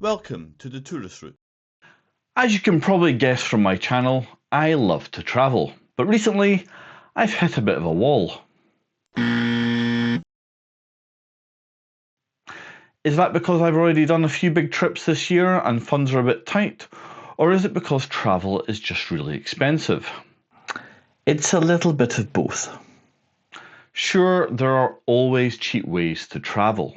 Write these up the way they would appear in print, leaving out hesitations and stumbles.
Welcome to the tourist route. As you can probably guess from my channel, I love to travel, but recently I've hit a bit of a wall. Is that because I've already done a few big trips this year and funds are a bit tight, or is it because travel is just really expensive? It's a little bit of both. Sure, there are always cheap ways to travel.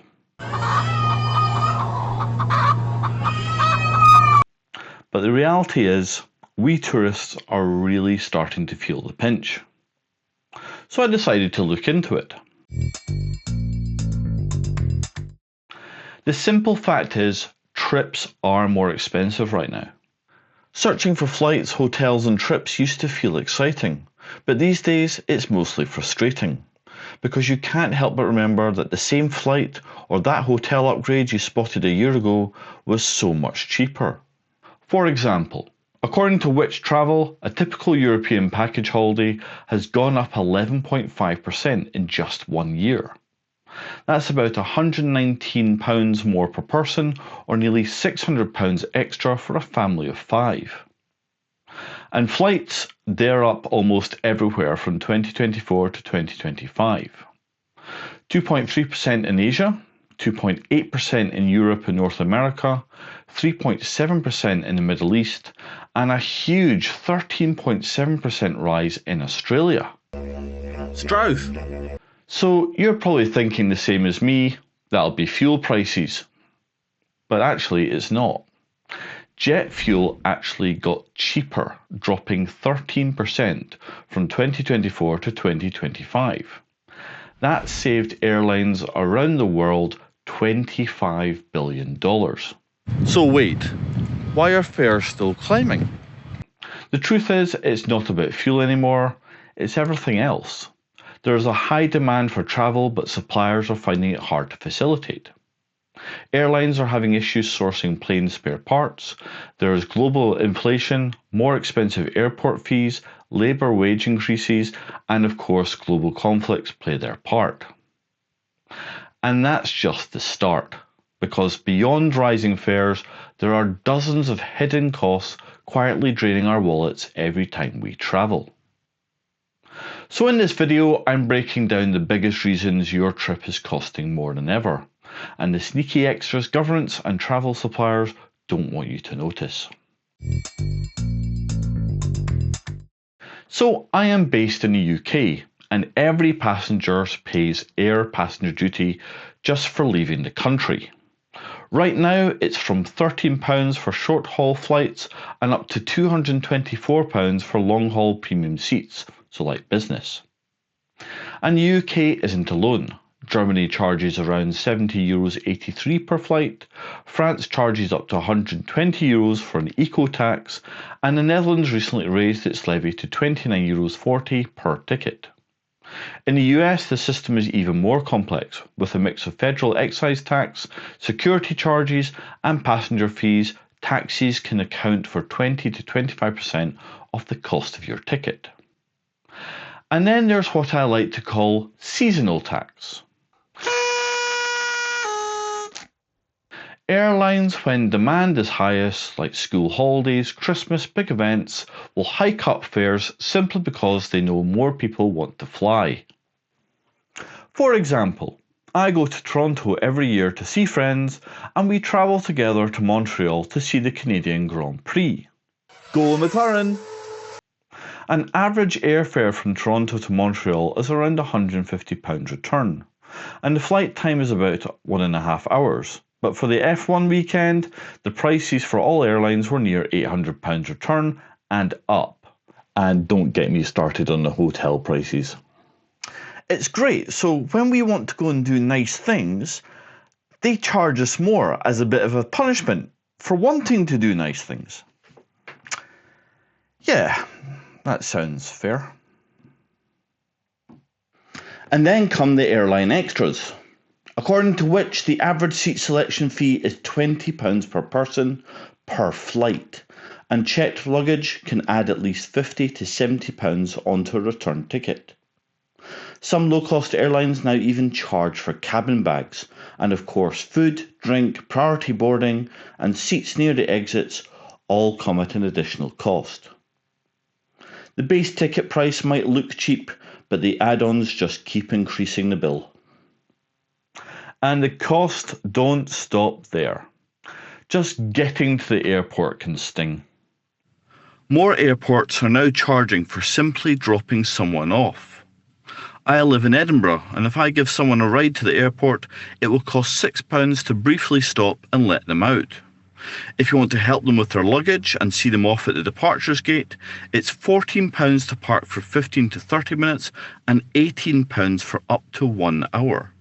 But the reality is, we tourists are really starting to feel the pinch. So I decided to look into it. The simple fact is, trips are more expensive right now. Searching for flights, hotels and trips used to feel exciting, but these days it's mostly frustrating, because you can't help but remember that the same flight or that hotel upgrade you spotted a year ago was so much cheaper. For example, according to Which Travel, a typical European package holiday has gone up 11.5% in just 1 year. That's about £119 more per person, or nearly £600 extra for a family of 5. And flights, they're up almost everywhere from 2024 to 2025. 2.3% in Asia, 2.8% in Europe and North America, 3.7% in the Middle East, and a huge 13.7% rise in Australia. Strauss! So you're probably thinking the same as me, that'll be fuel prices. But actually it's not. Jet fuel actually got cheaper, dropping 13% from 2024 to 2025. That saved airlines around the world $25 billion. So wait, why are fares still climbing? The truth is, it's not about fuel anymore, it's everything else. There is a high demand for travel, but suppliers are finding it hard to facilitate. Airlines are having issues sourcing plane spare parts, there is global inflation, more expensive airport fees, labour wage increases, and of course global conflicts play their part. And that's just the start, because beyond rising fares, there are dozens of hidden costs quietly draining our wallets every time we travel. So in this video, I'm breaking down the biggest reasons your trip is costing more than ever, and the sneaky extras governments and travel suppliers don't want you to notice. So I am based in the UK, and every passenger pays air passenger duty just for leaving the country. Right now it's from £13 for short haul flights and up to £224 for long haul premium seats, so like business. And the UK isn't alone. Germany charges around €70.83 per flight, France charges up to €120 for an eco tax, and the Netherlands recently raised its levy to €29.40 per ticket. In the US, the system is even more complex, with a mix of federal excise tax, security charges, and passenger fees. Taxis can account for 20 to 25% of the cost of your ticket. And then there's what I like to call seasonal tax. Airlines, when demand is highest, like school holidays, Christmas, big events, will hike up fares simply because they know more people want to fly. For example, I go to Toronto every year to see friends, and we travel together to Montreal to see the Canadian Grand Prix. Go McLaren! An average airfare from Toronto to Montreal is around £150 return, and the flight time is about 1.5 hours. But for the F1 weekend, the prices for all airlines were near £800 return and up. And don't get me started on the hotel prices. It's great, so when we want to go and do nice things, they charge us more as a bit of a punishment for wanting to do nice things. Yeah, that sounds fair. And then come the airline extras, according to which the average seat selection fee is £20 per person per flight, and checked luggage can add at least £50 to £70 onto a return ticket. Some low-cost airlines now even charge for cabin bags, and of course food, drink, priority boarding, and seats near the exits all come at an additional cost. The base ticket price might look cheap, but the add-ons just keep increasing the bill. And the costs don't stop there. Just getting to the airport can sting. More airports are now charging for simply dropping someone off. I live in Edinburgh, and if I give someone a ride to the airport, it will cost £6 to briefly stop and let them out. If you want to help them with their luggage and see them off at the departures gate, it's £14 to park for 15 to 30 minutes and £18 for up to 1 hour.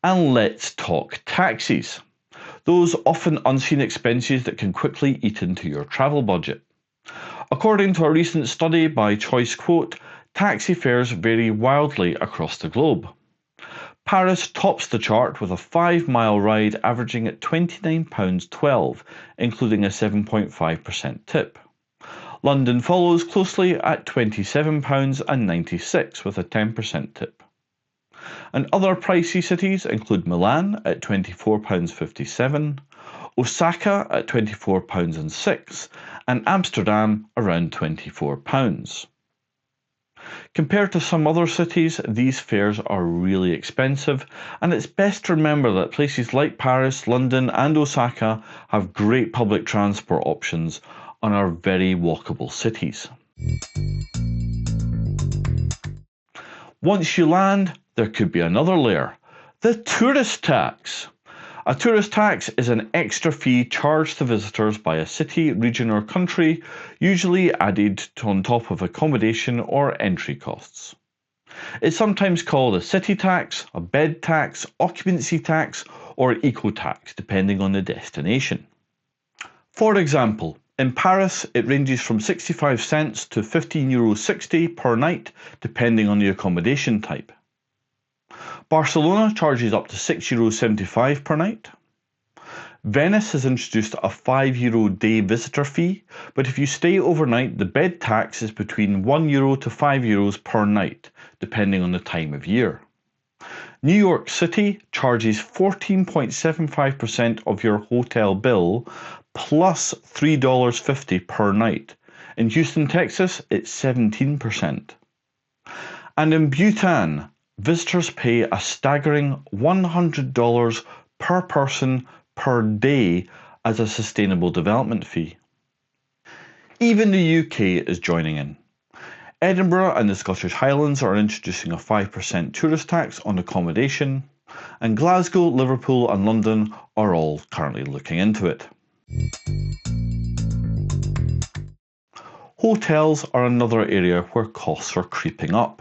And let's talk taxis. Those often unseen expenses that can quickly eat into your travel budget. According to a recent study by 𝐬𝐮𝐬𝐫𝐤, taxi fares vary wildly across the globe. Paris tops the chart with a 5-mile ride averaging at £29.12, including a 7.5% tip. London follows closely at £27.96 with a 10% tip. And other pricey cities include Milan at £24.57, Osaka at £24.06, and Amsterdam around £24. Compared to some other cities, these fares are really expensive, and it's best to remember that places like Paris, London, and Osaka have great public transport options and are very walkable cities. Once you land, there could be another layer: the tourist tax. A tourist tax is an extra fee charged to visitors by a city, region, or country, usually added on top of accommodation or entry costs. It's sometimes called a city tax, a bed tax, occupancy tax, or eco-tax, depending on the destination. For example, in Paris, it ranges from 65 cents to €15.60 per night, depending on the accommodation type. Barcelona charges up to €6.75 per night. Venice has introduced a €5 day visitor fee, but if you stay overnight, the bed tax is between €1 to €5 per night, depending on the time of year. New York City charges 14.75% of your hotel bill plus $3.50 per night. In Houston, Texas, it's 17%. And in Bhutan, visitors pay a staggering $100 per person per day as a sustainable development fee. Even the UK is joining in. Edinburgh and the Scottish Highlands are introducing a 5% tourist tax on accommodation, and Glasgow, Liverpool and London are all currently looking into it. Hotels are another area where costs are creeping up.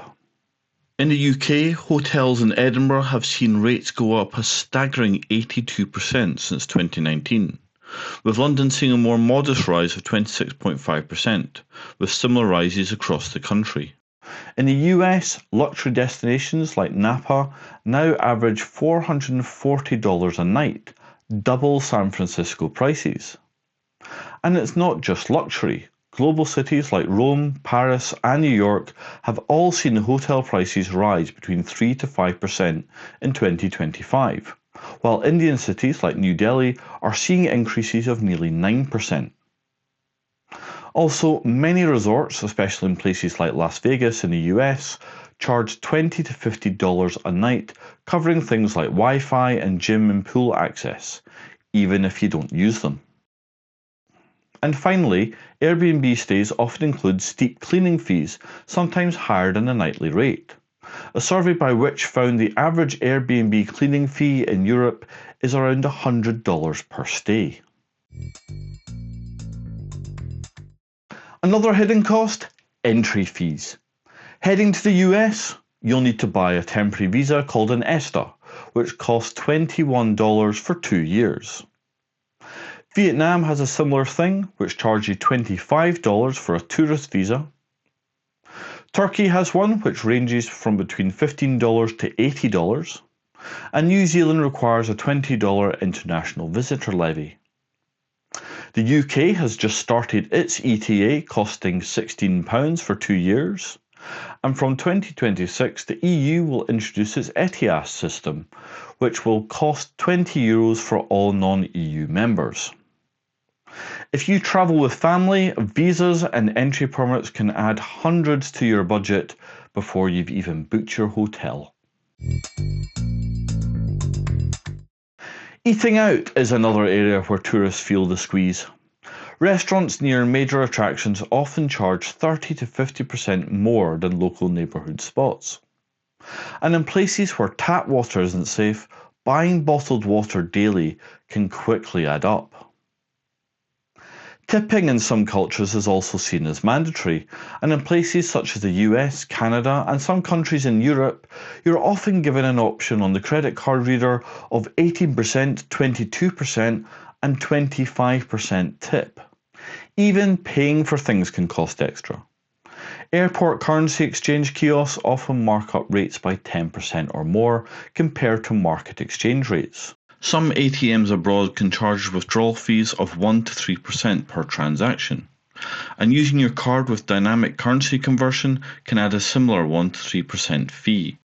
In the UK, hotels in Edinburgh have seen rates go up a staggering 82% since 2019, with London seeing a more modest rise of 26.5%, with similar rises across the country. In the US, luxury destinations like Napa now average $440 a night, double San Francisco prices. And it's not just luxury. Global cities like Rome, Paris and New York have all seen hotel prices rise between 3 to 5% in 2025, while Indian cities like New Delhi are seeing increases of nearly 9%. Also, many resorts, especially in places like Las Vegas in the US, charge $20 to $50 a night, covering things like Wi-Fi and gym and pool access, even if you don't use them. And finally, Airbnb stays often include steep cleaning fees, sometimes higher than the nightly rate. A survey by Which found the average Airbnb cleaning fee in Europe is around $100 per stay. Another hidden cost: entry fees. Heading to the US, you'll need to buy a temporary visa called an ESTA, which costs $21 for 2 years. Vietnam has a similar thing, which charges you $25 for a tourist visa. Turkey has one which ranges from between $15 to $80, and New Zealand requires a $20 international visitor levy. The UK has just started its ETA costing £16 for 2 years, and from 2026 the EU will introduce its ETIAS system, which will cost €20 for all non-EU members. If you travel with family, visas and entry permits can add hundreds to your budget before you've even booked your hotel. Eating out is another area where tourists feel the squeeze. Restaurants near major attractions often charge 30 to 50% more than local neighbourhood spots. And in places where tap water isn't safe, buying bottled water daily can quickly add up. Tipping in some cultures is also seen as mandatory, and in places such as the US, Canada and some countries in Europe, you're often given an option on the credit card reader of 18%, 22% and 25% tip. Even paying for things can cost extra. Airport currency exchange kiosks often mark up rates by 10% or more compared to market exchange rates. Some ATMs abroad can charge withdrawal fees of 1 to 3% per transaction, and using your card with dynamic currency conversion can add a similar 1 to 3% fee.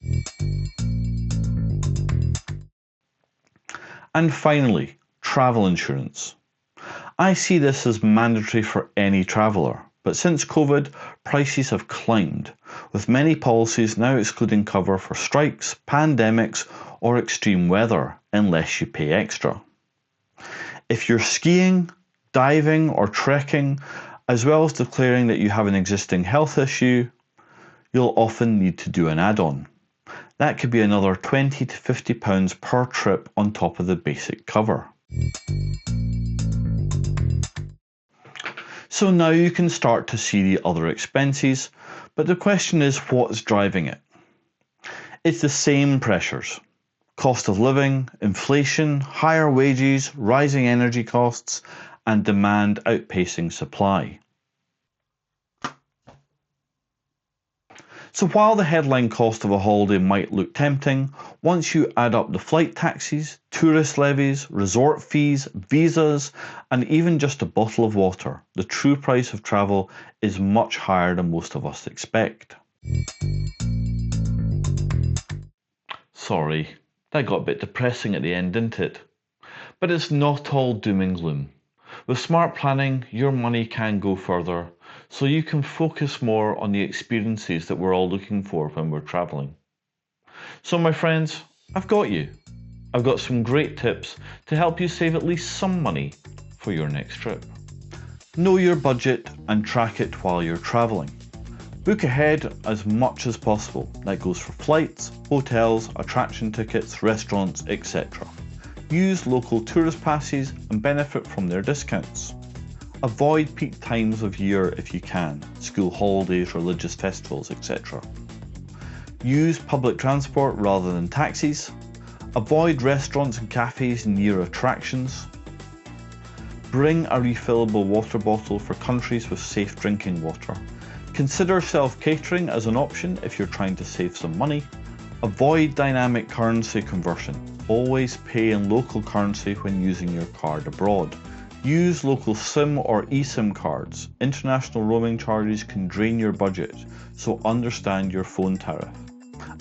And finally, travel insurance. I see this as mandatory for any traveller, but since COVID, prices have climbed, with many policies now excluding cover for strikes, pandemics or extreme weather unless you pay extra. If you're skiing, diving or trekking, as well as declaring that you have an existing health issue, you'll often need to do an add-on. That could be another £20 to £50 per trip on top of the basic cover. So now you can start to see the other expenses, but the question is, what's driving it? It's the same pressures. Cost of living, inflation, higher wages, rising energy costs, and demand outpacing supply. So while the headline cost of a holiday might look tempting, once you add up the flight taxis, tourist levies, resort fees, visas, and even just a bottle of water, the true price of travel is much higher than most of us expect. Sorry, that got a bit depressing at the end, didn't it? But it's not all doom and gloom. With smart planning, your money can go further, so you can focus more on the experiences that we're all looking for when we're travelling. So my friends, I've got you. I've got some great tips to help you save at least some money for your next trip. Know your budget and track it while you're travelling. Book ahead as much as possible. That goes for flights, hotels, attraction tickets, restaurants, etc. Use local tourist passes and benefit from their discounts. Avoid peak times of year if you can, school holidays, religious festivals, etc. Use public transport rather than taxis. Avoid restaurants and cafes near attractions. Bring a refillable water bottle for countries with safe drinking water. Consider self-catering as an option if you're trying to save some money. Avoid dynamic currency conversion. Always pay in local currency when using your card abroad. Use local SIM or eSIM cards. International roaming charges can drain your budget, so understand your phone tariff.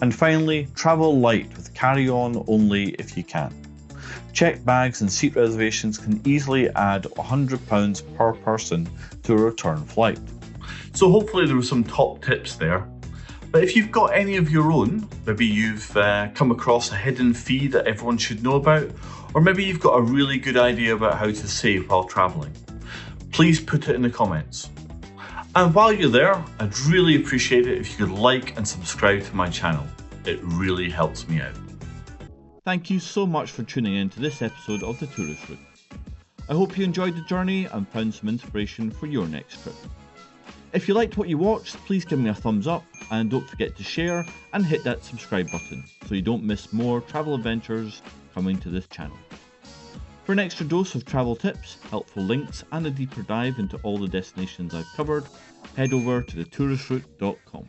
And finally, travel light with carry-on only if you can. Checked bags and seat reservations can easily add £100 per person to a return flight. So hopefully there were some top tips there. But if you've got any of your own, maybe you've come across a hidden fee that everyone should know about, or maybe you've got a really good idea about how to save while travelling, please put it in the comments. And while you're there, I'd really appreciate it if you could like and subscribe to my channel. It really helps me out. Thank you so much for tuning in to this episode of The Tourist Route. I hope you enjoyed the journey and found some inspiration for your next trip. If you liked what you watched, please give me a thumbs up and don't forget to share and hit that subscribe button so you don't miss more travel adventures coming to this channel. For an extra dose of travel tips, helpful links and a deeper dive into all the destinations I've covered, head over to thetouristrute.com.